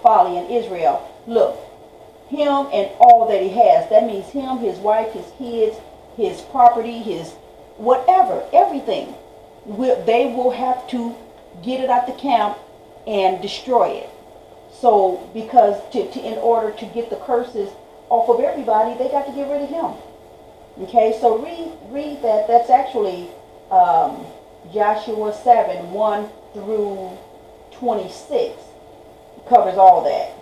folly in Israel. Look, him and all that he has. That means him, his wife, his kids, his property, his whatever, everything. They will have to get it out the camp and destroy it. So because in order to get the curses off of everybody, they got to get rid of him. Okay, so read that. That's actually Joshua 7, 1 through 26. Covers all that.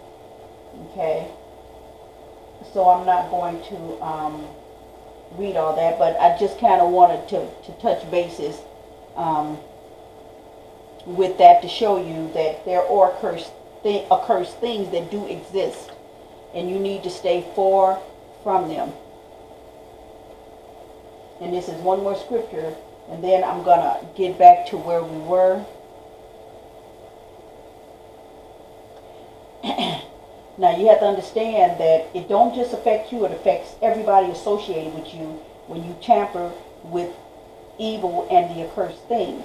Okay, so I'm not going to read all that, but I just kind of wanted to touch bases with that to show you that there are accursed things that do exist, and you need to stay far from them. And this is one more scripture, and then I'm going to get back to where we were. Now you have to understand that it don't just affect you, it affects everybody associated with you when you tamper with evil and the accursed things.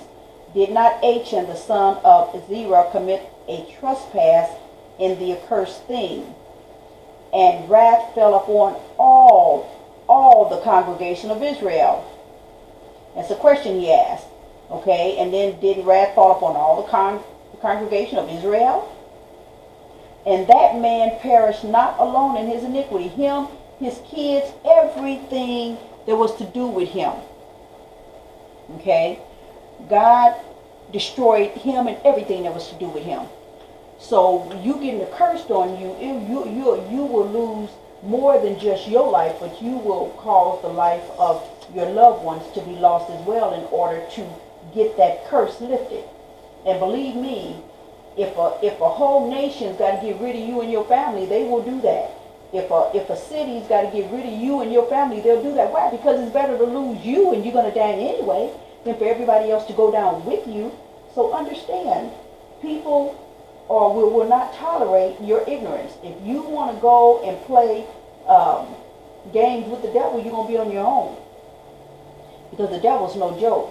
Did not Achan the son of Zerah commit a trespass in the accursed thing? And wrath fell upon all the congregation of Israel. That's a question he asked. Okay, and then did wrath fall upon all the congregation of Israel? And that man perished not alone in his iniquity. Him, his kids, everything that was to do with him. Okay? God destroyed him and everything that was to do with him. So you getting cursed on you, you will lose more than just your life, but you will cause the life of your loved ones to be lost as well in order to get that curse lifted. And believe me, if a whole nation's got to get rid of you and your family, they will do that. If a city's got to get rid of you and your family, they'll do that. Why? Because it's better to lose you and you're going to die anyway than for everybody else to go down with you. So understand, people will not tolerate your ignorance. If you want to go and play games with the devil, you're going to be on your own. Because the devil's no joke.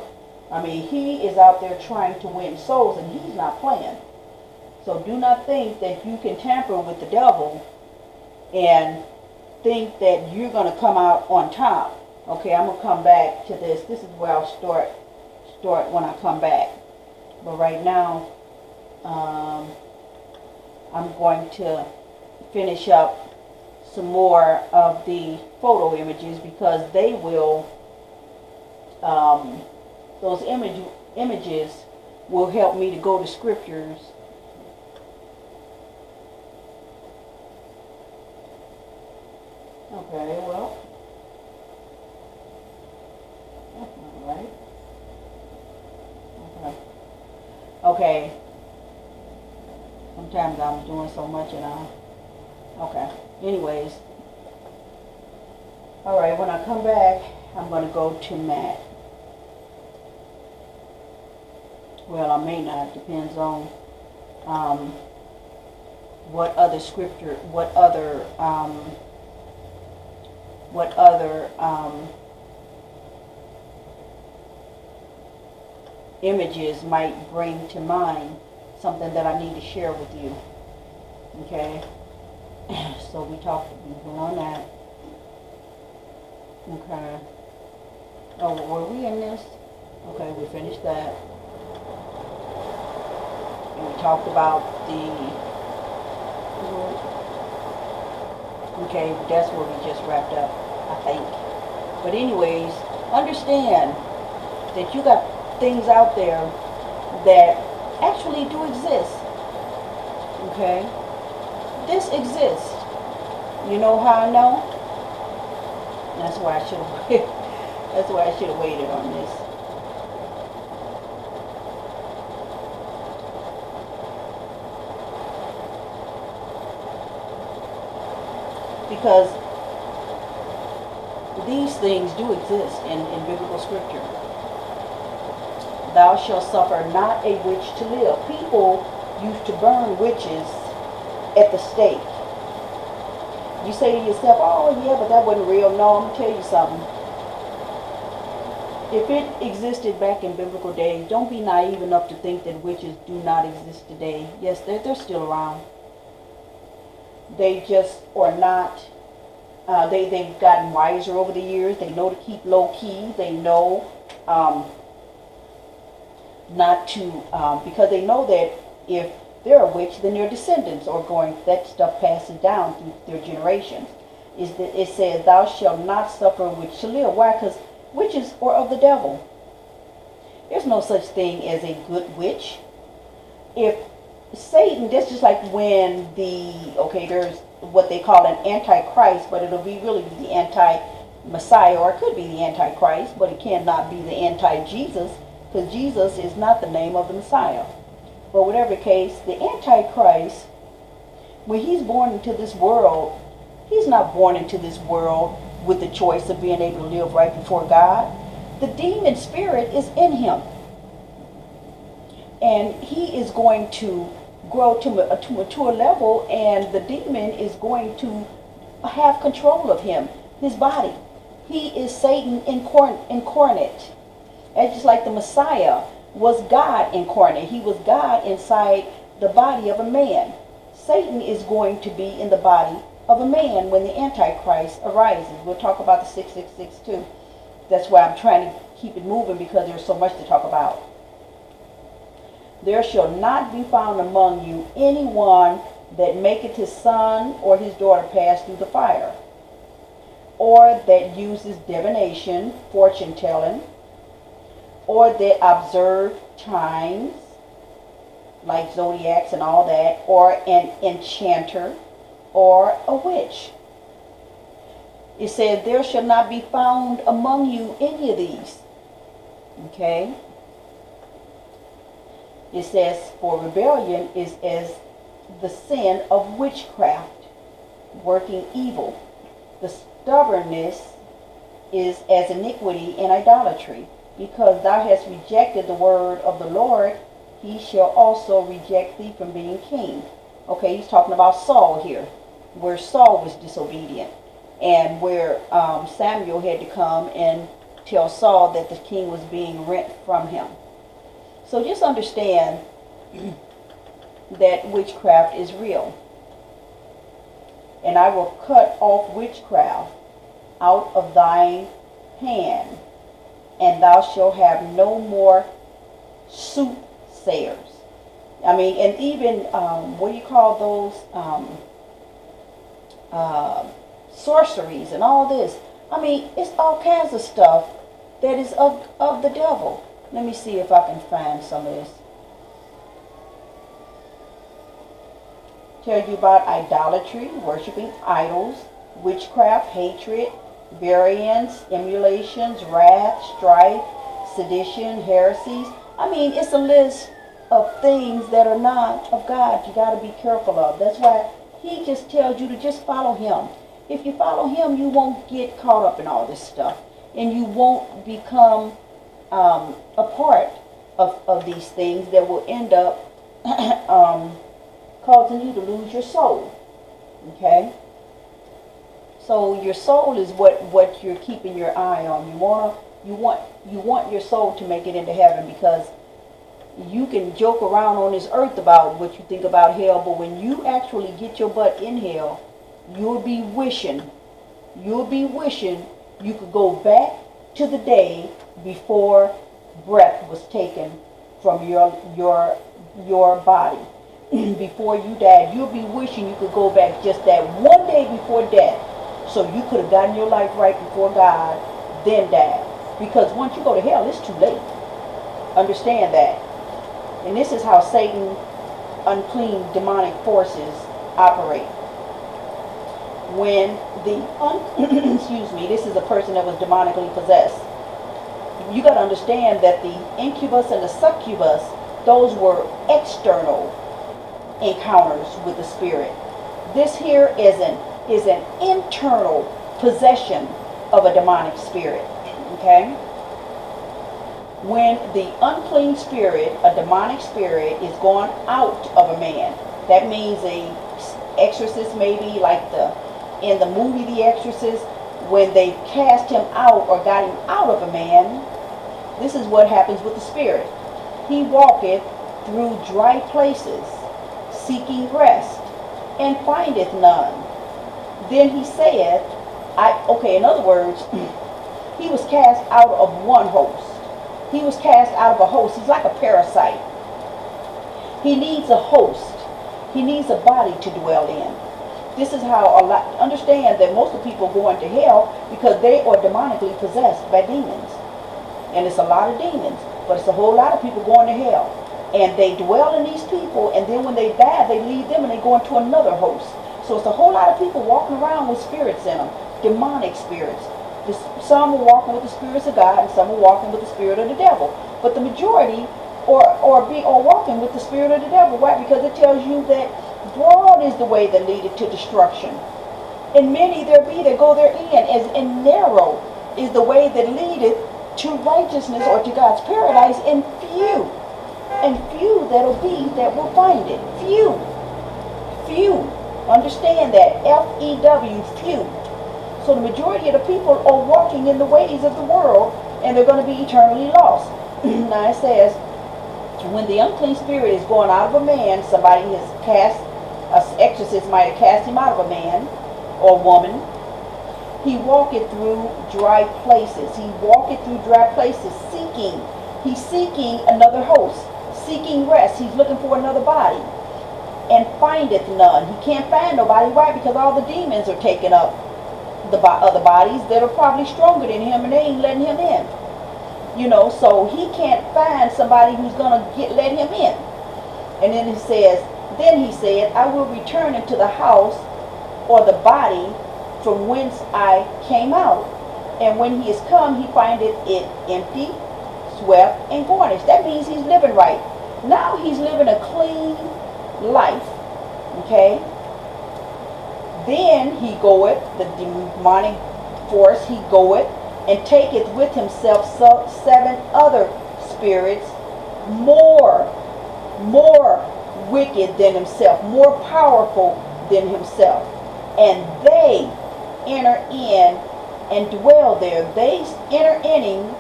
I mean, he is out there trying to win souls, and he's not playing. So do not think that you can tamper with the devil and think that you're going to come out on top. Okay, I'm going to come back to this. This is where I'll start when I come back. But right now, I'm going to finish up some more of the photo images because they will, those images will help me to go to scriptures. Okay, well, that's not right. Okay. Sometimes I'm doing so much and okay. Anyways. Alright, when I come back, I'm going to go to Matt. Well, I may not. Depends on what other scripture, what other images might bring to mind something that I need to share with you. Okay? So we went on that. Okay. Oh, were we in this? Okay, we finished that. And we talked about okay, that's where we just wrapped up, I think. But anyways, understand that you got things out there that actually do exist. Okay? This exists. You know how I know? That's why I should have waited on this. Because these things do exist in biblical scripture. Thou shalt suffer not a witch to live. People used to burn witches at the stake. You say to yourself, oh yeah, but that wasn't real. No, I'm going to tell you something. If it existed back in biblical days, don't be naive enough to think that witches do not exist today. Yes, they're still around. They just are not, they've gotten wiser over the years. They know to keep low key. They know not to, because they know that if they're a witch, then their descendants are going, that stuff passes down through their generations. It says, thou shalt not suffer a witch to live. Why? Because witches are of the devil. There's no such thing as a good witch. If Satan, that's just like when there's what they call an antichrist, but it'll be really the anti-Messiah, or it could be the antichrist, but it cannot be the anti-Jesus, because Jesus is not the name of the Messiah. But whatever case, the antichrist, when he's born into this world, he's not born into this world with the choice of being able to live right before God. The demon spirit is in him. And he is going to grow to a mature level, and the demon is going to have control of him, his body. He is Satan incarnate. And just like the Messiah was God incarnate. He was God inside the body of a man. Satan is going to be in the body of a man when the Antichrist arises. We'll talk about the 666 too. That's why I'm trying to keep it moving, because there's so much to talk about. There shall not be found among you anyone that maketh his son or his daughter pass through the fire, or that uses divination, fortune telling, or that observe times, like zodiacs and all that, or an enchanter, or a witch. It says, there shall not be found among you any of these. Okay? It says, for rebellion is as the sin of witchcraft, working evil. The stubbornness is as iniquity and idolatry. Because thou hast rejected the word of the Lord, he shall also reject thee from being king. Okay, he's talking about Saul here, where Saul was disobedient, and where Samuel had to come and tell Saul that the king was being rent from him. So just understand that witchcraft is real. And I will cut off witchcraft out of thine hand, and thou shalt have no more soothsayers. I mean, and even, what do you call those, sorceries and all this. I mean, it's all kinds of stuff that is of the devil. Let me see if I can find some of this. Tell you about idolatry, worshiping idols, witchcraft, hatred, variance, emulations, wrath, strife, sedition, heresies. I mean, it's a list of things that are not of God. You got to be careful of. That's why he just tells you to just follow him. If you follow him, you won't get caught up in all this stuff, and you won't become a part of these things that will end up causing you to lose your soul. Okay? So your soul is what you're keeping your eye on. You want your soul to make it into heaven, because you can joke around on this earth about what you think about hell, but when you actually get your butt in hell, you'll be wishing you could go back to the day before breath was taken from your body. Before you died, you'll be wishing you could go back just that one day before death, so you could have gotten your life right before God, then died. Because once you go to hell, it's too late. Understand that. And this is how Satan, unclean demonic forces operate. When excuse me, this is a person that was demonically possessed. You got to understand that the incubus and the succubus, those were external encounters with the spirit. This here is an internal possession of a demonic spirit. Okay? When the unclean spirit, a demonic spirit, is gone out of a man, that means a exorcist, maybe like in the movie The Exorcist, when they cast him out or got him out of a man, this is what happens with the spirit. He walketh through dry places, seeking rest, and findeth none. Then he saith, in other words, he was cast out of one host. He was cast out of a host. He's like a parasite. He needs a host. He needs a body to dwell in. This is how understand that most of the people go into hell because they are demonically possessed by demons. And it's a lot of demons, but it's a whole lot of people going to hell. And they dwell in these people, and then when they die, they leave them and they go into another host. So it's a whole lot of people walking around with spirits in them, demonic spirits. Some are walking with the spirits of God, and some are walking with the spirit of the devil. But the majority are walking with the spirit of the devil. Why? Because it tells you that broad is the way that leadeth to destruction, and many there be that go therein, and narrow is the way that leadeth to righteousness or to God's paradise, and few that'll be that will find it. Few. Understand that. F-E-W, few. So the majority of the people are walking in the ways of the world, and they're going to be eternally lost. Now it says, when the unclean spirit is going out of a man, somebody has cast, an exorcist might have cast him out of a man or woman. He walketh through dry places. Seeking. He's seeking another host, seeking rest. He's looking for another body, and findeth none. He can't find nobody. Why? Because all the demons are taking up the other bodies that are probably stronger than him, and they ain't letting him in. So he can't find somebody who's going to let him in. And then he said, I will return into the house or the body from whence I came out. And when he is come, he findeth it empty, swept, and garnished. That means he's living right. Now he's living a clean life. Okay? Then he goeth, the demonic force, he goeth, and taketh with himself 7 other spirits more wicked than himself, more powerful than himself. And they enter in and dwell there. They enter in him,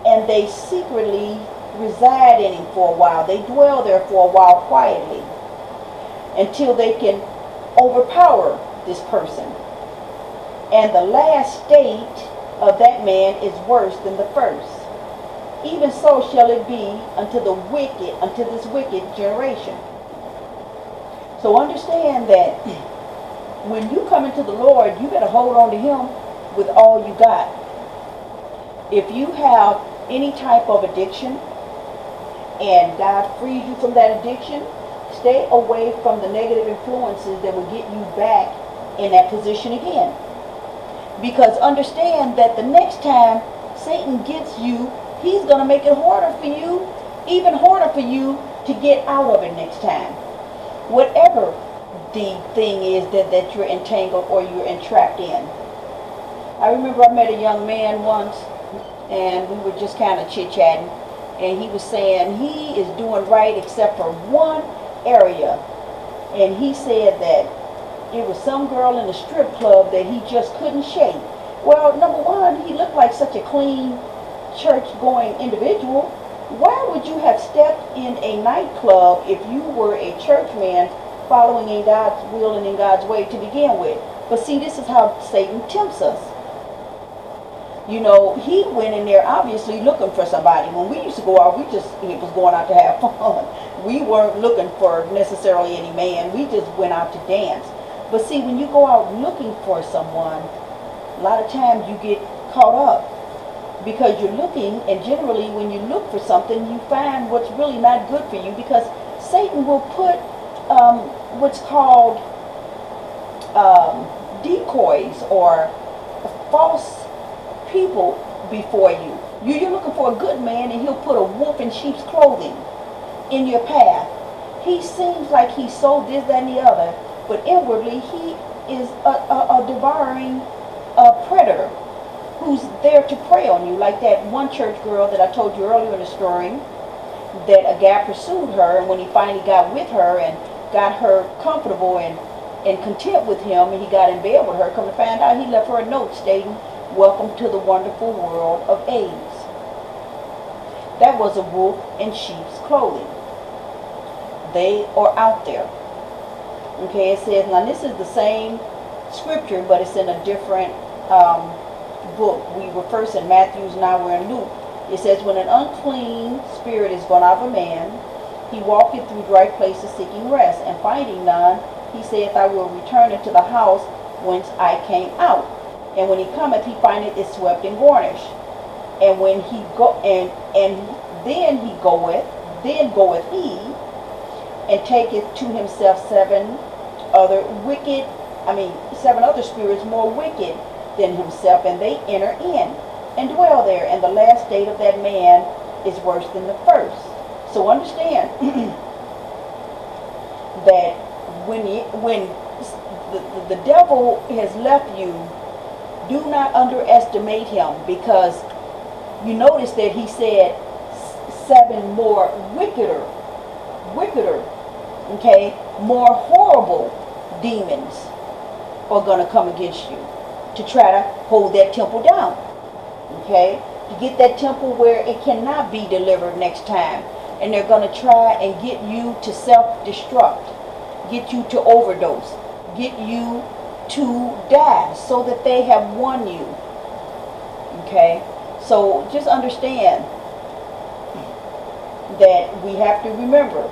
and they secretly reside in him for a while. They dwell there for a while quietly until they can overpower this person. And the last state of that man is worse than the first. Even so shall it be unto this wicked generation. So understand that when you come into the Lord, you better hold on to him with all you got. If you have any type of addiction and God frees you from that addiction, stay away from the negative influences that will get you back in that position again. Because understand that the next time Satan gets you, he's going to make it harder for you, even harder for you to get out of it next time. Whatever the thing is that you're entangled or you're entrapped in. I remember I met a young man once, and we were just kind of chit-chatting, and he was saying he is doing right except for one area. And he said that it was some girl in a strip club that he just couldn't shake. Well, number one, he looked like such a clean, church-going individual. Why would you have stepped in a nightclub if you were a church man following in God's will and in God's way to begin with? But see, this is how Satan tempts us. He went in there obviously looking for somebody. When we used to go out, he was going out to have fun. We weren't looking for necessarily any man. We just went out to dance. But see, when you go out looking for someone, a lot of times you get caught up because you're looking, and generally when you look for something, you find what's really not good for you, because Satan will put what's called decoys or false people before you. You're looking for a good man, and he'll put a wolf in sheep's clothing in your path. He seems like he's so this, that, and the other, but inwardly he is a devouring predator who's there to prey on you. Like that one church girl that I told you earlier in the story, that a guy pursued her, and when he finally got with her and got her comfortable and content with him, and he got in bed with her, come to find out he left her a note stating, "Welcome to the wonderful world of AIDS." That was a wolf in sheep's clothing. They are out there. Okay, it says, now this is the same scripture, but it's in a different book. We were first in Matthew's, now we're in Luke. It says, when an unclean spirit is gone out of a man, he walketh through dry places seeking rest, and finding none, he saith, I will return into the house whence I came out. And when he cometh, he findeth it swept and garnished. And when he go and then goeth he and taketh to himself seven other spirits more wicked than himself, and they enter in and dwell there, and the last state of that man is worse than the first. So understand that when the devil has left you, do not underestimate him, because you notice that he said seven more wickeder, okay, more horrible demons are going to come against you to try to hold that temple down, okay, to get that temple where it cannot be delivered next time. And they're going to try and get you to self-destruct, get you to overdose, get you to die, so that they have won you. Okay, so just understand that we have to remember,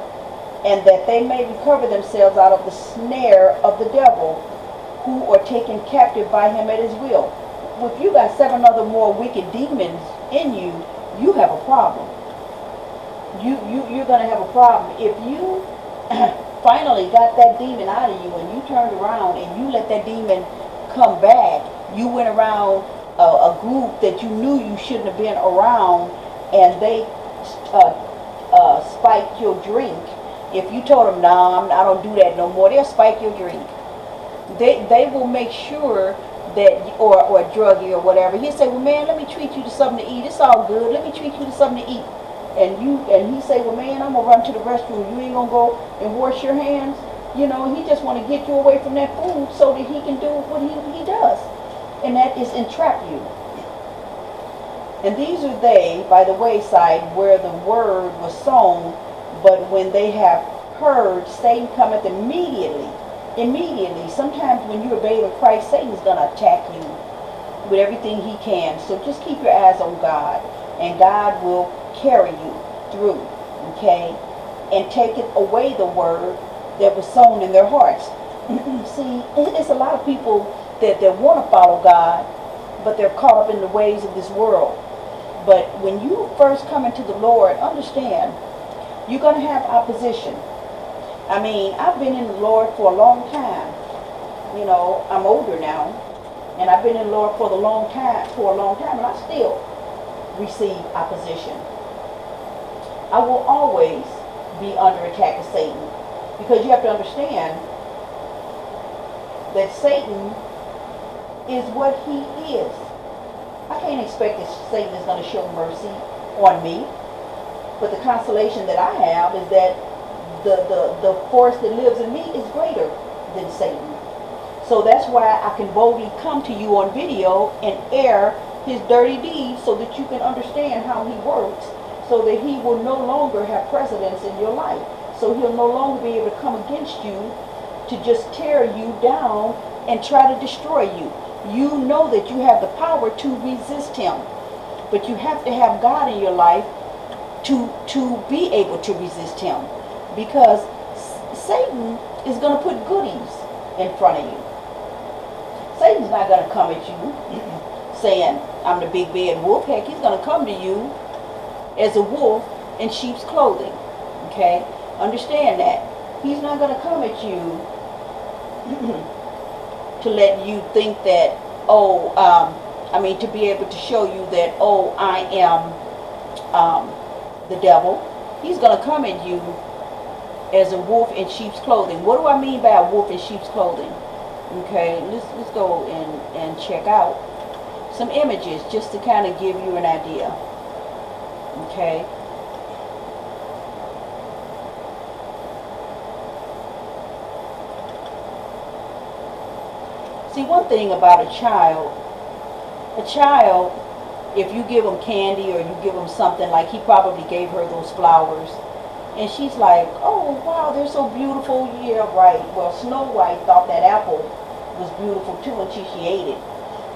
and that they may recover themselves out of the snare of the devil, who are taken captive by him at his will. If you got seven other more wicked demons in you, you have a problem. You're going to have a problem. If you finally got that demon out of you, and you turned around and you let that demon come back, you went around a group that you knew you shouldn't have been around, and they spiked your drink. If you told them, no, I don't do that no more, they'll spike your drink. They will make sure that, or a druggie or whatever, he'll say, well, man, let me treat you to something to eat. It's all good. Let me treat you to something to eat. And he say, well, man, I'm going to run to the restroom. You ain't going to go and wash your hands. You know, he just want to get you away from that food so that he can do what he does. And that is entrap you. And these are they by the wayside, where the word was sown, but when they have heard, Satan cometh immediately. Sometimes when you obey in Christ, Satan is going to attack you with everything he can. So just keep your eyes on God, and God will carry you through, okay, and take it away the word that was sown in their hearts. See, it's a lot of people that want to follow God, but they're caught up in the ways of this world. But when you first come into the Lord, understand, you're going to have opposition. I mean, I've been in the Lord for a long time. You know, I'm older now, and I've been in the Lord for a long time, and I still receive opposition. I will always be under attack of Satan, because you have to understand that Satan is what he is. I can't expect that Satan is going to show mercy on me, but the consolation that I have is that the force that lives in me is greater than Satan. So that's why I can boldly come to you on video and air his dirty deeds, so that you can understand how he works, so that he will no longer have precedence in your life. So he'll no longer be able to come against you to just tear you down and try to destroy you. You know that you have the power to resist him, but you have to have God in your life to be able to resist him, because Satan is going to put goodies in front of you. Satan's not going to come at you saying, I'm the big bad wolf. Heck, he's going to come to you as a wolf in sheep's clothing. Okay? Understand that. He's not going to come at you to let you think that, to be able to show you that, I am the devil. He's going to come at you as a wolf in sheep's clothing. What do I mean by a wolf in sheep's clothing? Okay, let's go and check out some images just to kind of give you an idea. Okay. See, one thing about a child, if you give them candy or you give them something, like he probably gave her those flowers, And she's like, oh, wow, they're so beautiful. Yeah, right. Well, Snow White thought that apple was beautiful too, and she ate it.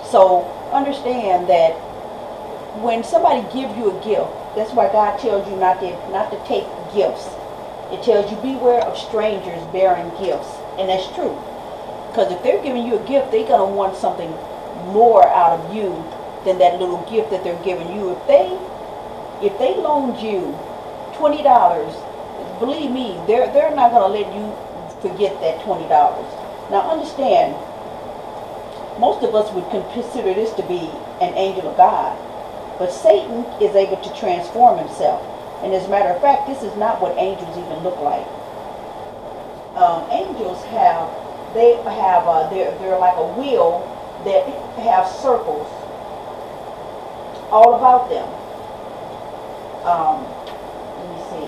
So understand that when somebody gives you a gift, that's why God tells you not to take gifts. It tells you beware of strangers bearing gifts, and that's true. Because if they're giving you a gift, they're gonna want something more out of you than that little gift that they're giving you. If they loaned you $20, believe me, they're not gonna let you forget that $20. Now understand, most of us would consider this to be an angel of God, but Satan is able to transform himself. And as a matter of fact, this is not what angels even look like. Angels they're like a wheel that have circles all about them. Let me see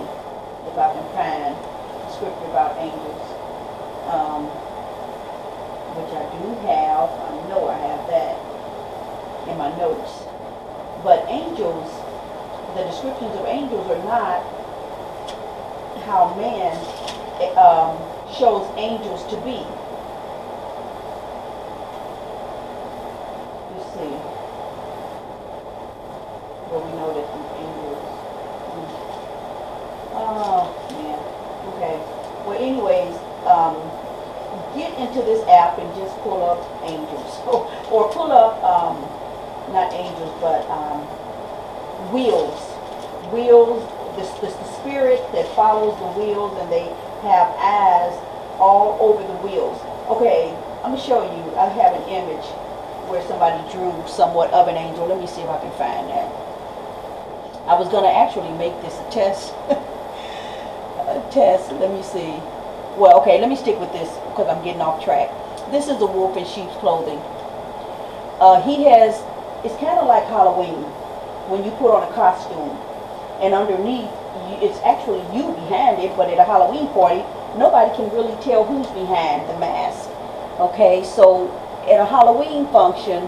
if I can find a scripture about angels, which I do have. I know I have that in my notes. But angels, the descriptions of angels are not how man shows angels to be. Let's see. Well, we know that angels. Oh, man. Okay. Well, anyways, get into this app and just pull up angels. Or pull up, not angels, but wheels. Wheels, the spirit that follows the wheels, and they have eyes all over the wheels. Okay, I'm going to show you. I have an image where somebody drew somewhat of an angel. Let me see if I can find that. I was going to actually make this a test. A test. Let me see. Well, okay, let me stick with this because I'm getting off track. This is a wolf in sheep's clothing. It's kind of like Halloween when you put on a costume, and underneath, it's actually you behind it, but at a Halloween party, nobody can really tell who's behind the mask. Okay, so at a Halloween function,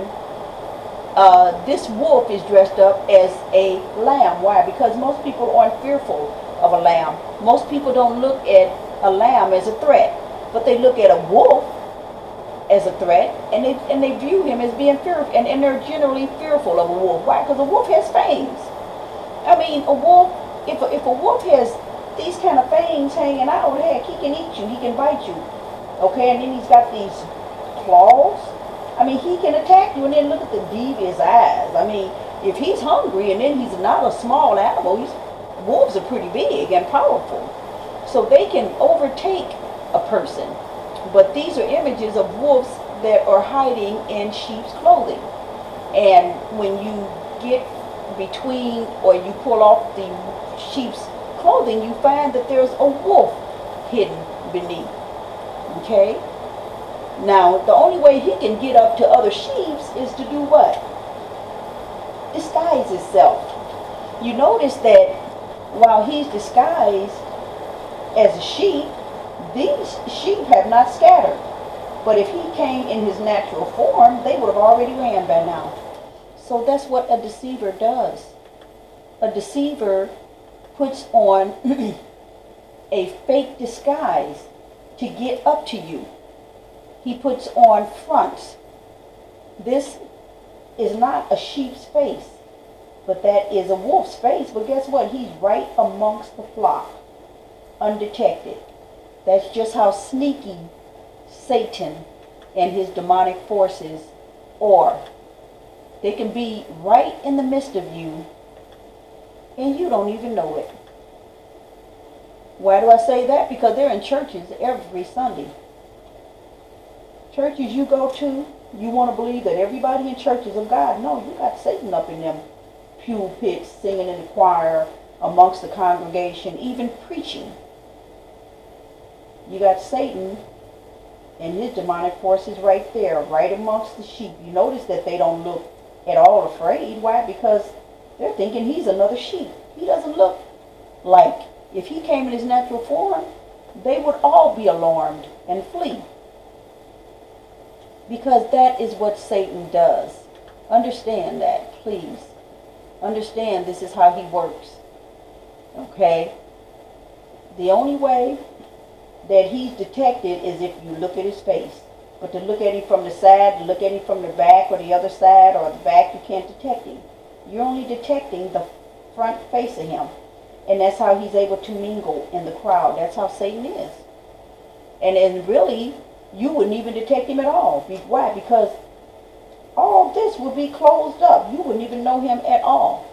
this wolf is dressed up as a lamb. Why? Because most people aren't fearful of a lamb. Most people don't look at a lamb as a threat, but they look at a wolf as a threat, and they view him as being fearful, and they're generally fearful of a wolf. Why? Because a wolf has fangs. I mean, a wolf, if a wolf has these kind of fangs hanging out, heck, he can eat you, he can bite you. Okay, and then he's got these claws. I mean, he can attack you, and then look at the devious eyes. I mean, if he's hungry, and then he's not a small animal, wolves are pretty big and powerful. So they can overtake a person. But these are images of wolves that are hiding in sheep's clothing. And when you get between, or you pull off the sheep's clothing, you find that there's a wolf hidden beneath. Okay? Now, the only way he can get up to other sheep is to do what? Disguise himself. You notice that while he's disguised as a sheep, these sheep have not scattered. But if he came in his natural form, they would have already ran by now. So that's what a deceiver does. A deceiver puts on a fake disguise to get up to you. He puts on fronts. This is not a sheep's face, but that is a wolf's face. But guess what? He's right amongst the flock, undetected. That's just how sneaky Satan and his demonic forces are. They can be right in the midst of you, and you don't even know it. Why do I say that? Because they're in churches every Sunday. Churches you go to, you want to believe that everybody in church is of God. No, you got Satan up in them pew pits, singing in the choir, amongst the congregation, even preaching. You got Satan and his demonic forces right there, right amongst the sheep. You notice that they don't look at all afraid. Why? Because they're thinking he's another sheep. He doesn't look like, if he came in his natural form, they would all be alarmed and flee. Because that is what Satan does. Understand that, please. Understand this is how he works. Okay? The only way that he's detected is if you look at his face. But to look at him from the side, to look at him from the back or the other side or the back, you can't detect him. You're only detecting the front face of him. And that's how he's able to mingle in the crowd. That's how Satan is. And really, you wouldn't even detect him at all. Why? Because all this would be closed up. You wouldn't even know him at all.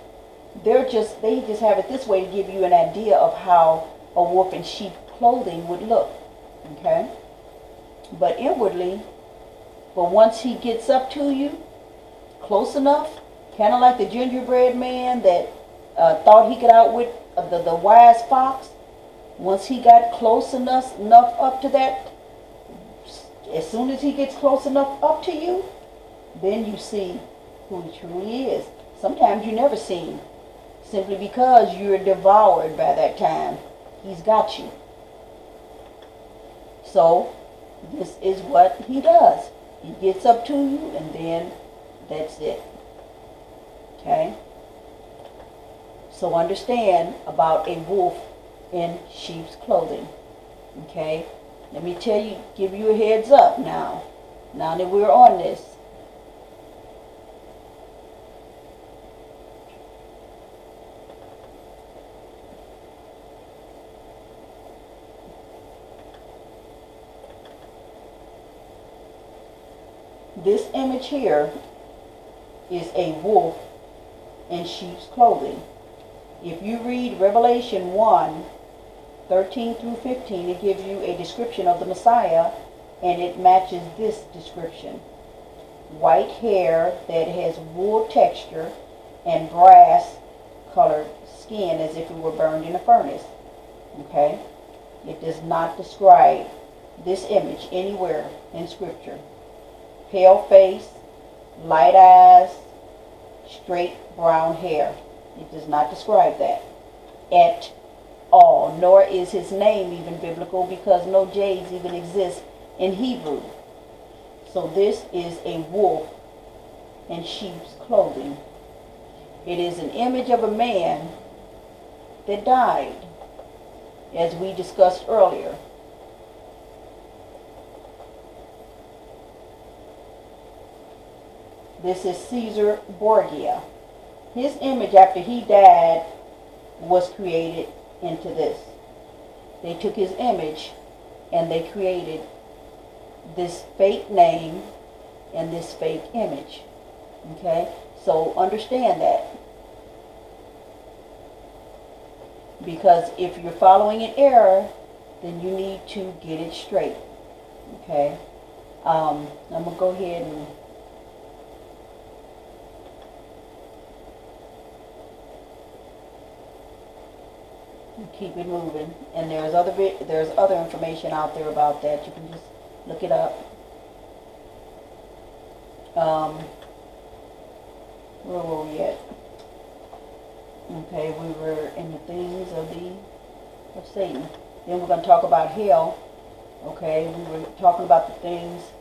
They just have it this way to give you an idea of how a wolf in sheep clothing would look. Okay? But inwardly, but once he gets up to you, close enough, kind of like the gingerbread man that thought he could outwit the wise fox. Once he got close enough up to that, as soon as he gets close enough up to you, then you see who he truly is. Sometimes you never see him, simply because you're devoured by that time. He's got you. So, this is what he does. He gets up to you, and then that's it. Okay? So understand about a wolf in sheep's clothing. Okay? Let me give you a heads up now that we're on this. This image here is a wolf in sheep's clothing. If you read Revelation 1:13-15, it gives you a description of the Messiah, and it matches this description. White hair that has wool texture and brass colored skin as if it were burned in a furnace. Okay? It does not describe this image anywhere in Scripture. Pale face, light eyes, straight brown hair. It does not describe that at all, nor is his name even biblical, because no J's even exist in Hebrew. So this is a wolf in sheep's clothing. It is an image of a man that died, as we discussed earlier. This is Caesar Borgia. His image after he died was created into this. They took his image and they created this fake name and this fake image. Okay? So understand that. Because if you're following an error, then you need to get it straight. Okay? I'm going to go ahead and keep it moving. And there's other information out there about that. You can just look it up. Where were we at? Okay, we were in the things of Satan. Then we're going to talk about hell. Okay, we were talking about the things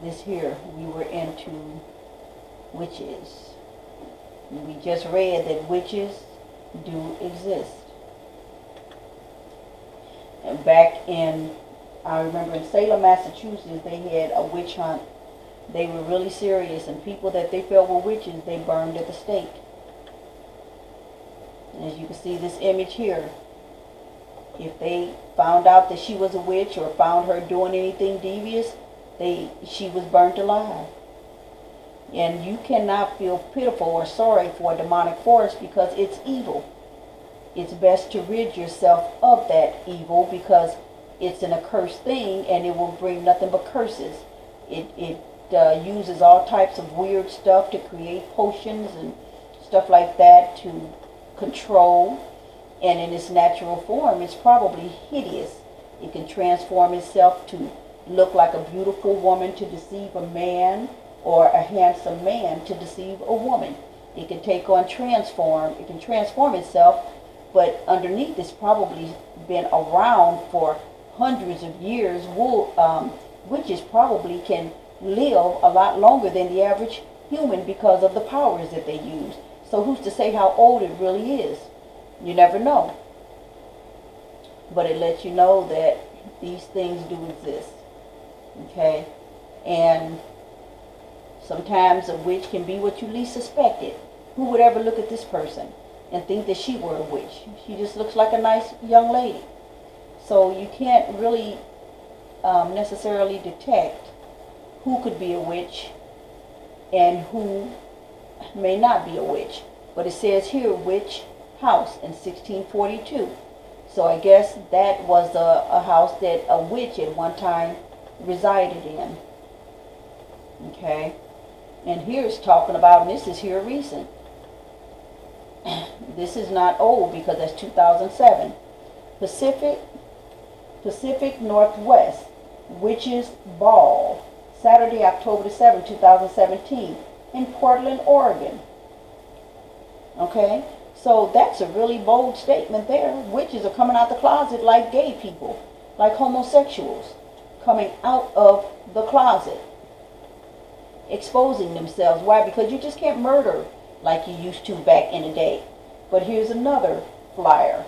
this here. We were into witches. We just read that witches do exist. And back in, I remember in Salem, Massachusetts, they had a witch hunt. They were really serious, and people that they felt were witches, they burned at the stake. And as you can see this image here, if they found out that she was a witch or found her doing anything devious, she was burnt alive. And you cannot feel pitiful or sorry for a demonic force because it's evil. It's best to rid yourself of that evil because it's an accursed thing and it will bring nothing but curses. It uses all types of weird stuff to create potions and stuff like that to control. And in its natural form, it's probably hideous. It can transform itself to look like a beautiful woman to deceive a man, or a handsome man to deceive a woman. It can transform itself, but underneath it's probably been around for hundreds of years. Witches probably can live a lot longer than the average human because of the powers that they use. So who's to say how old it really is? You never know. but it lets you know that these things do exist. Okay? And sometimes a witch can be what you least suspected. Who would ever look at this person and think that she were a witch? She just looks like a nice young lady. So you can't really necessarily detect who could be a witch and who may not be a witch. But it says here, witch house in 1642. So I guess that was a house that a witch at one time resided in. Okay? And here it's talking about, and this is here recent. This is not old because that's 2007. Pacific Northwest Witches Ball, Saturday, October the 7th, 2017, in Portland, Oregon. Okay? So that's a really bold statement there. Witches are coming out the closet like gay people, like homosexuals, coming out of the closet, exposing themselves. Why? Because you just can't murder like you used to back in the day. But here's another flyer,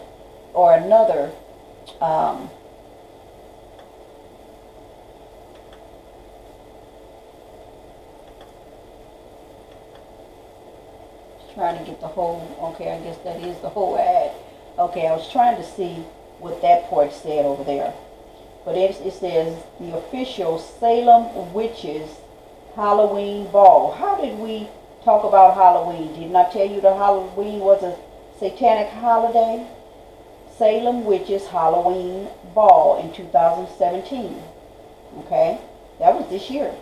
or another trying to get the whole, okay, I guess that is the whole ad. Okay, I was trying to see what that part said over there. But it says, the official Salem Witches Halloween Ball. How did we talk about Halloween? Didn't I tell you that Halloween was a satanic holiday? Salem Witches Halloween Ball in 2017. Okay, that was this year.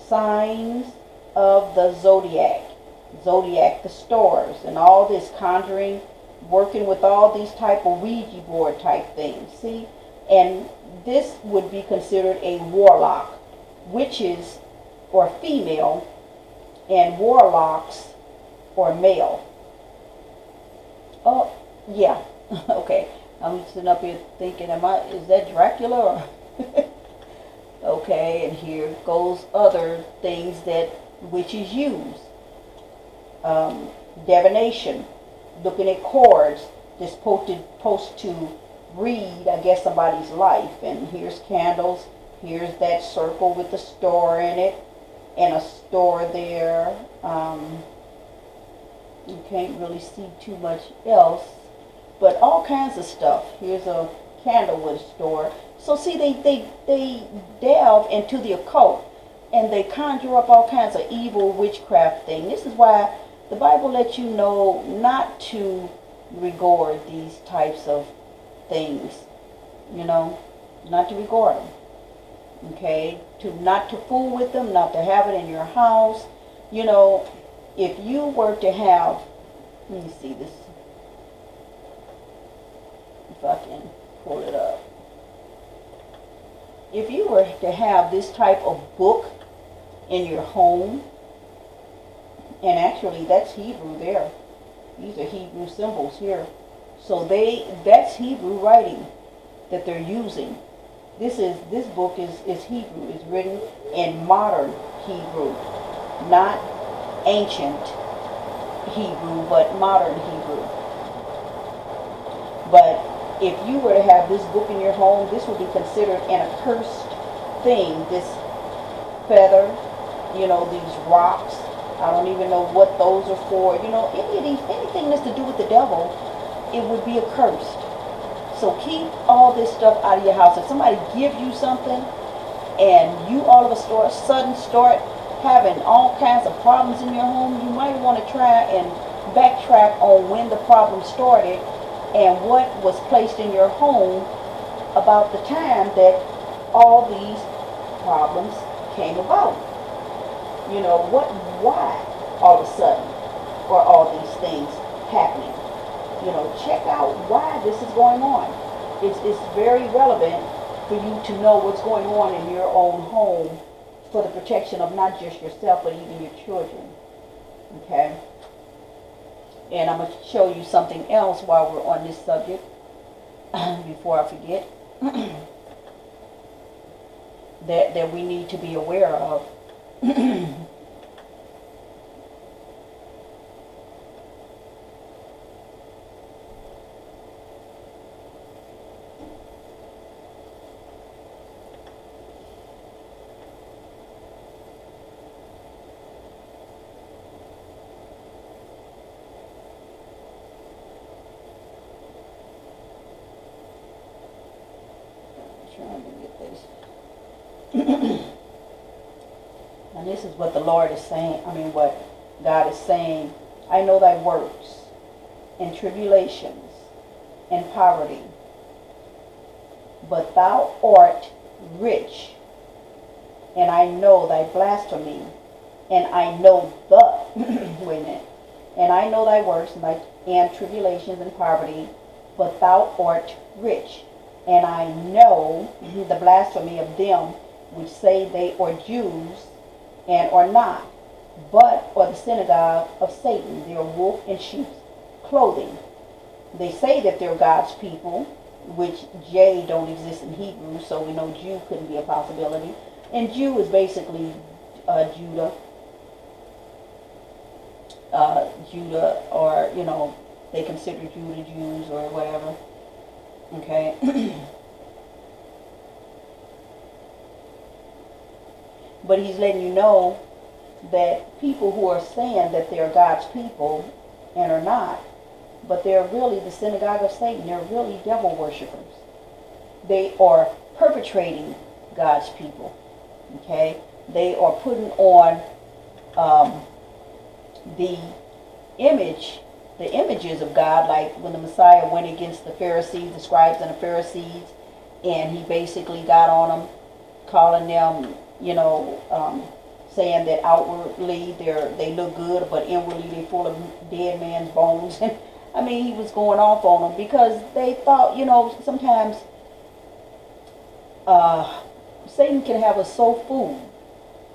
Signs of the Zodiac, the stores, and all this conjuring, working with all these type of Ouija board type things. See, and this would be considered a warlock. Witches or female, and warlocks or male. Oh, yeah. Okay. I'm sitting up here thinking, is that Dracula? Or okay, and here goes other things that witches use. Divination, looking at cards that's supposed to read, I guess, somebody's life. And here's candles. Here's that circle with the star in it, and a store there. You can't really see too much else, but all kinds of stuff. Here's a candle with a store. So see, they delve into the occult, and they conjure up all kinds of evil witchcraft thing. This is why the Bible lets you know not to regard these types of things, you know, not to regard them. Okay, not to fool with them, not to have it in your house. You know, if you were to have, let me see this, if I can pull it up. If you were to have this type of book in your home, and actually that's Hebrew there. These are Hebrew symbols here. So that's Hebrew writing that they're using. This book is Hebrew. It's written in modern Hebrew, not ancient Hebrew, but modern Hebrew. But if you were to have this book in your home, this would be considered an accursed thing. This feather, you know, these rocks. I don't even know what those are for. You know, anything that's to do with the devil, it would be accursed. So keep all this stuff out of your house. If somebody gives you something and you all of a sudden start having all kinds of problems in your home, you might want to try and backtrack on when the problem started and what was placed in your home about the time that all these problems came about. You know, why all of a sudden are all these things happening? You know, check out why this is going on. It's very relevant for you to know what's going on in your own home for the protection of not just yourself, but even your children. Okay? And I'm going to show you something else while we're on this subject, before I forget, that we need to be aware of. And this is what the Lord is saying. I mean, what God is saying. I know thy works and tribulations and poverty, but thou art rich. And I know thy blasphemy, and I know wait a minute, and I know thy works and tribulations and poverty, but thou art rich. And I know the blasphemy of them which say they are Jews and are not, but are the synagogue of Satan. They are wolf in sheep's clothing. They say that they're God's people, which J don't exist in Hebrew, so we know Jew couldn't be a possibility. And Jew is basically Judah. Judah, or, you know, they consider Judah Jews or whatever. Okay. But he's letting you know that people who are saying that they're God's people and are not, but they're really the synagogue of Satan. They're really devil worshippers. They are perpetrating God's people. Okay? They are putting on the images of God, like when the Messiah went against the Pharisees, the scribes and the Pharisees, and he basically got on them, calling them, you know, saying that outwardly they look good, but inwardly they're full of dead man's bones. I mean, he was going off on them because they thought, you know, sometimes Satan can have us so fooled,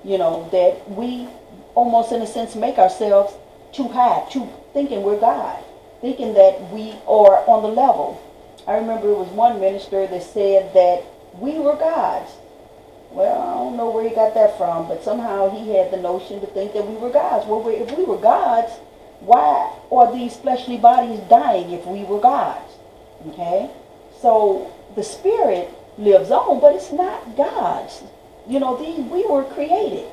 you know, that we almost in a sense make ourselves too high, thinking we're God, thinking that we are on the level. I remember it was one minister that said that we were gods. Well, I don't know where he got that from, but somehow he had the notion to think that we were gods. Well, if we were gods, why are these fleshly bodies dying if we were gods? Okay? So the spirit lives on, but it's not God's. You know, we were created.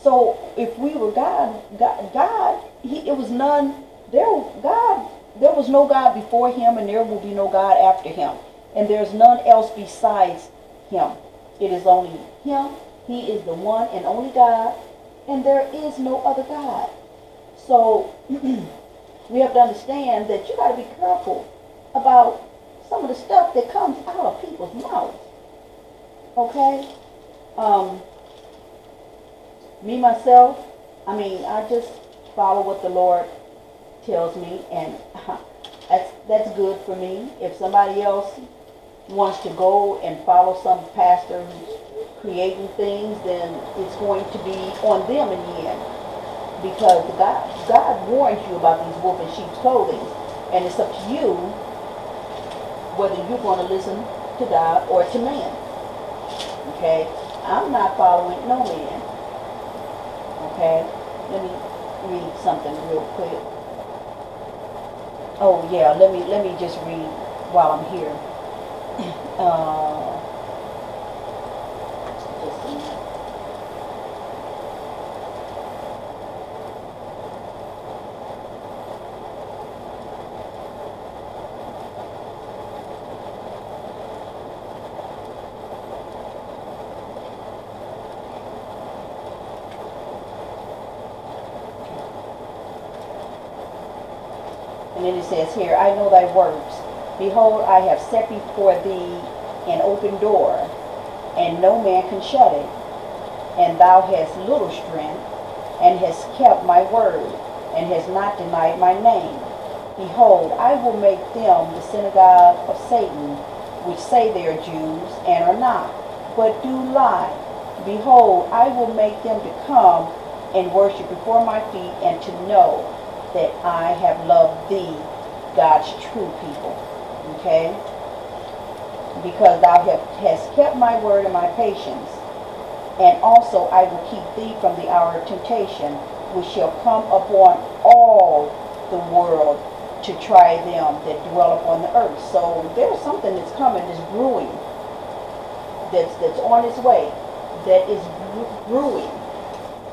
So if we were God, there was no God before him, and there will be no God after him. And there's none else besides him. It is only him. He is the one and only God, and there is no other God. So we have to understand that you got to be careful about some of the stuff that comes out of people's mouths. Okay? Me, myself, I mean, I just follow what the Lord tells me, and that's good for me. If somebody else wants to go and follow some pastor who's creating things, then it's going to be on them in the end. Because God warns you about these wolf in sheep's clothing, and it's up to you whether you're going to listen to God or to man. Okay? I'm not following no man. Okay? Let me read something real quick. Oh yeah, let me just read while I'm here. Just a minute. And then it says here, I know thy works. Behold, I have set before thee an open door, and no man can shut it. And thou hast little strength, and hast kept my word, and hast not denied my name. Behold, I will make them the synagogue of Satan, which say they are Jews, and are not, but do lie. Behold, I will make them to come and worship before my feet, and to know that I have loved thee, God's true people. Okay? Because thou hast kept my word and my patience, and also I will keep thee from the hour of temptation, which shall come upon all the world to try them that dwell upon the earth. So there's something that's coming, that's brewing, that's on its way, that is brewing.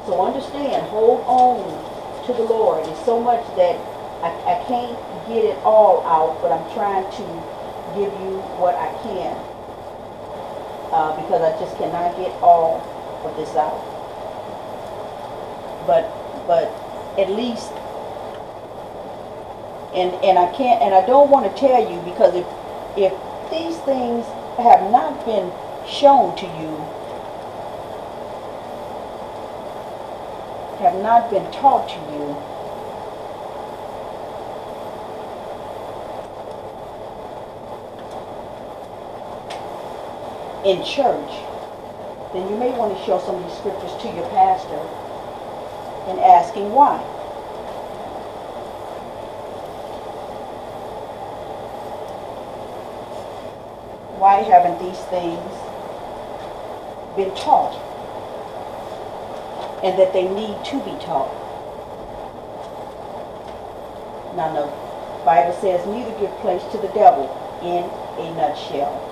So understand, hold on to the Lord. It's so much that I can't get it all out, but I'm trying to give you what I can, because I just cannot get all of this out. but at least, and I don't want to tell you, because if these things have not been shown to you, have not been taught to you, in church, then you may want to show some of these scriptures to your pastor and asking why. Why haven't these things been taught? And that they need to be taught. Now the Bible says, neither give place to the devil, in a nutshell.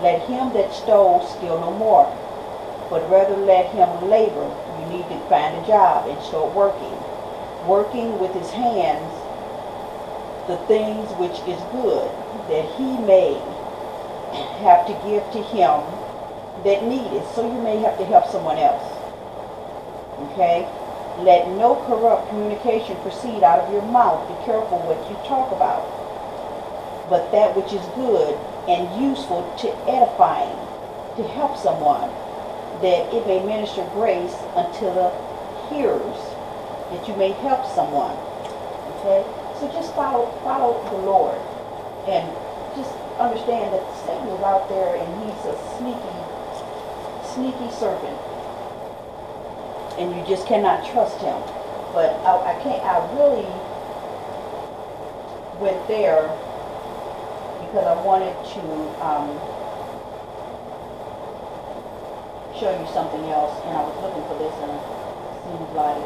Let him that stole steal no more, but rather let him labor. You need to find a job and start working. Working with his hands the things which is good, that he may have to give to him that needed. So you may have to help someone else. Okay? Let no corrupt communication proceed out of your mouth. Be careful what you talk about. But that which is good and useful to edifying, to help someone, that it may minister grace unto the hearers, that you may help someone. Okay? So just follow the Lord, and just understand that Satan is out there, and he's a sneaky serpent, and you just cannot trust him. But I really went there because I wanted to show you something else, and I was looking for this, and it seems like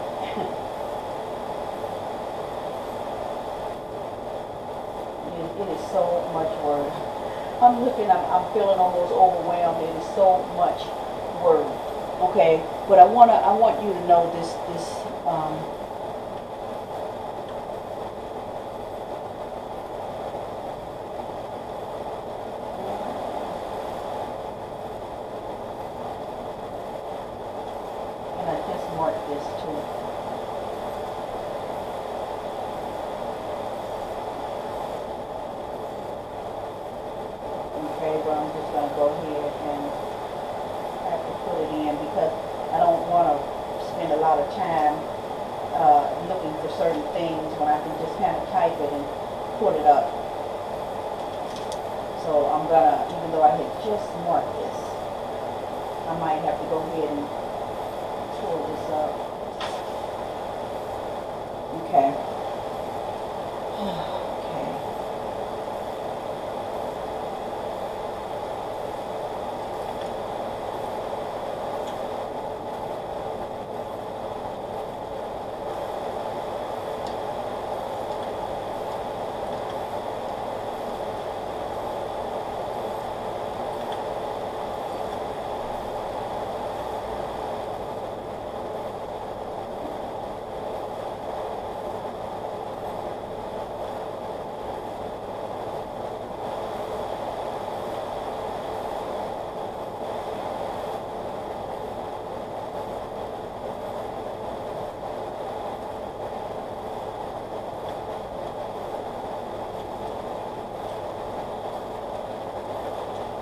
it is so much word. I'm feeling almost overwhelmed. It is so much word. Okay, but I want you to know this and I just marked this too. Okay, but I'm just going to go ahead and have to put it in, because I don't want to spend a lot of time looking for certain things when I can just kind of type it and pull it up. So I'm going to, even though I had just marked this, I might have to go ahead and pull this up. Okay.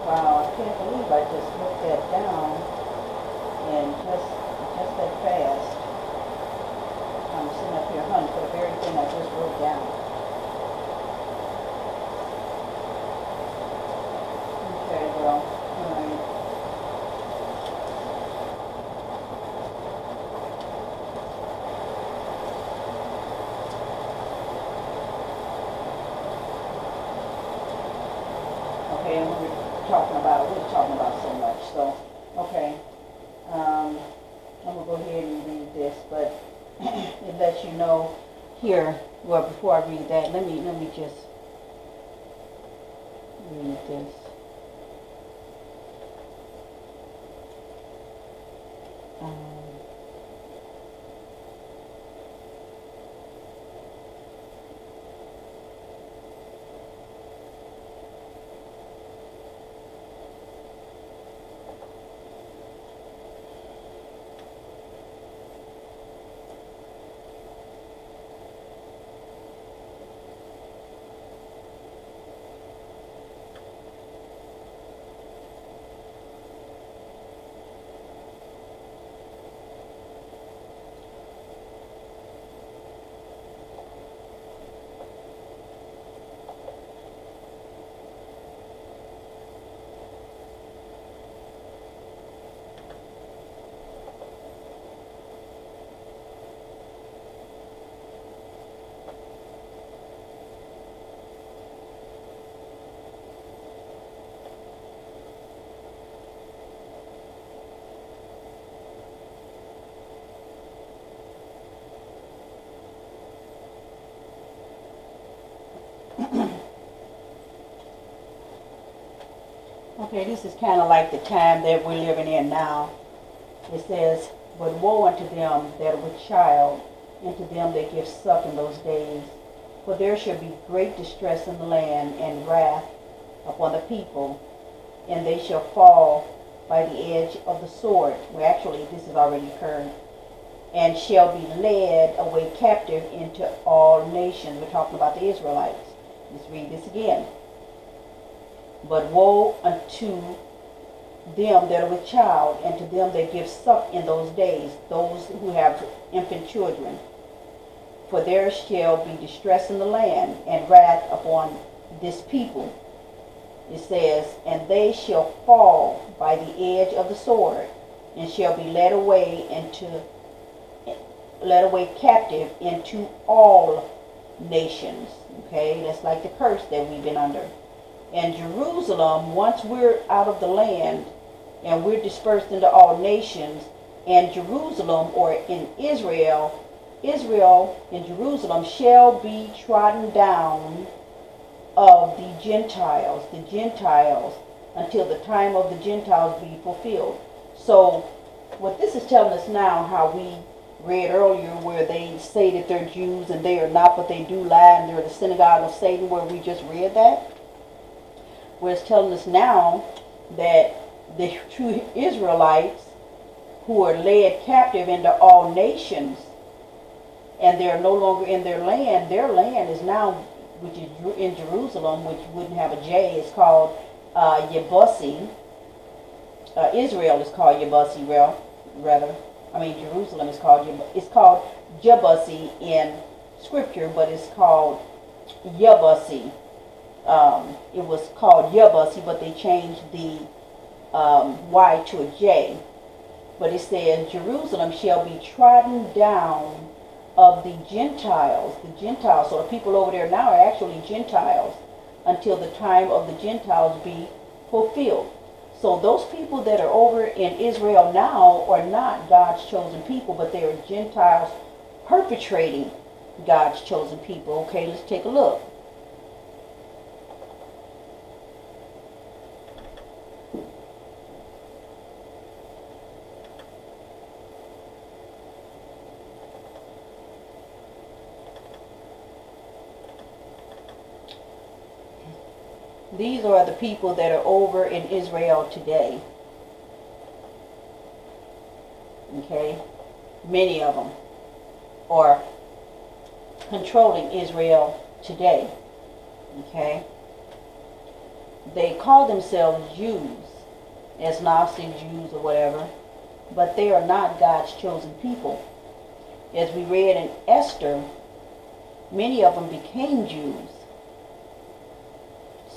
Wow, I can't believe I just wrote that down, and just that fast. I'm sitting up here hunting for the very thing I just wrote down. Okay, well, alright. Okay, and we're talking about so much, so, okay. I'm going to go ahead and read this, but it lets you know here, well, before I read that, let me just read this. Okay, this is kind of like the time that we're living in now. It says, but woe unto them that are with child, and to them that give suck in those days. For there shall be great distress in the land, and wrath upon the people, and they shall fall by the edge of the sword. Well, actually, this has already occurred. And shall be led away captive into all nations. We're talking about the Israelites. Let's read this again. But woe unto them that are with child, and to them that give suck in those days, those who have infant children. For there shall be distress in the land, and wrath upon this people. It says, and they shall fall by the edge of the sword, and shall be led away captive into all nations. Okay, that's like the curse that we've been under. And Jerusalem, once we're out of the land and we're dispersed into all nations, and Jerusalem, or in Israel in Jerusalem shall be trodden down of the Gentiles, until the time of the Gentiles be fulfilled. So what this is telling us now, how we read earlier where they say that they're Jews and they are not, but they do lie and they're the synagogue of Satan, where we just read that, where it's telling us now that the true Israelites who are led captive into all nations, and they're no longer in their land is now, which is in Jerusalem, which wouldn't have a J, is called Yebusi. Israel is called Yebusi, rather. I mean, Jerusalem is called Jebusi in Scripture, but it's called Yebusi. It was called Yebusi, but they changed the Y to a J. But it says, Jerusalem shall be trodden down of the Gentiles. The Gentiles, so the people over there now are actually Gentiles, until the time of the Gentiles be fulfilled. So those people that are over in Israel now are not God's chosen people, but they are Gentiles perpetrating God's chosen people. Okay, let's take a look. These are the people that are over in Israel today. Okay? Many of them are controlling Israel today. Okay? They call themselves Jews, as Gnostic Jews or whatever, but they are not God's chosen people. As we read in Esther, many of them became Jews,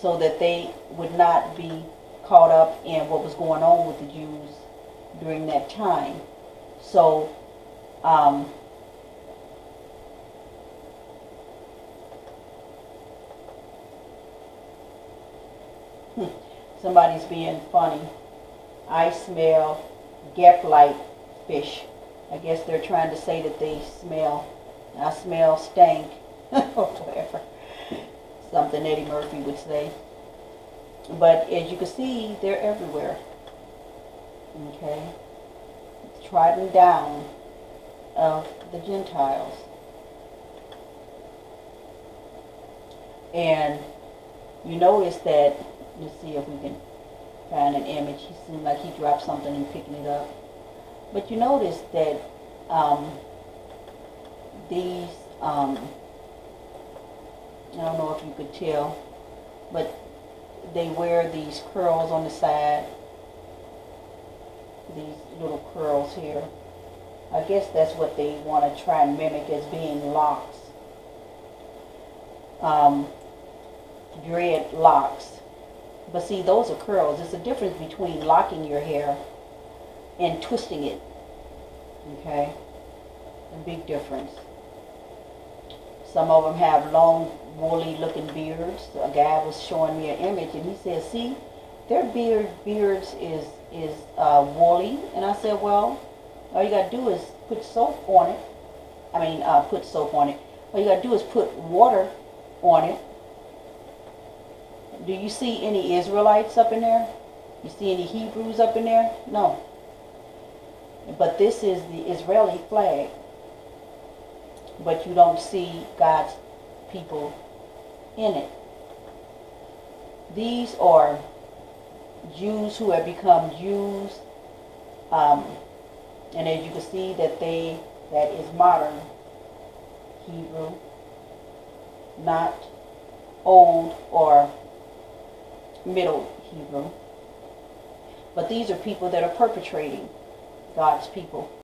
so that they would not be caught up in what was going on with the Jews during that time. So, somebody's being funny. I smell Geflight fish. I guess they're trying to say that they smell. I smell stank, or whatever. Something Eddie Murphy would say. But as you can see, they're everywhere. Okay? Trodden down of the Gentiles. And you notice that, let's see if we can find an image. He seemed like he dropped something and picking it up. But you notice that these I don't know if you could tell, but they wear these curls on the side, these little curls here. I guess that's what they want to try and mimic as being locks, dread locks. But see, those are curls. There's a difference between locking your hair and twisting it. Okay, a big difference. Some of them have long, woolly looking beards. A guy was showing me an image and he said, see, their beards is woolly. And I said, well, all you got to do is put soap on it. Put soap on it. All you got to do is put water on it. Do you see any Israelites up in there? You see any Hebrews up in there? No. But this is the Israeli flag. But you don't see God's people in it. These are Jews who have become Jews. And as you can see that is modern Hebrew, not old or middle Hebrew. But these are people that are perpetrating God's people.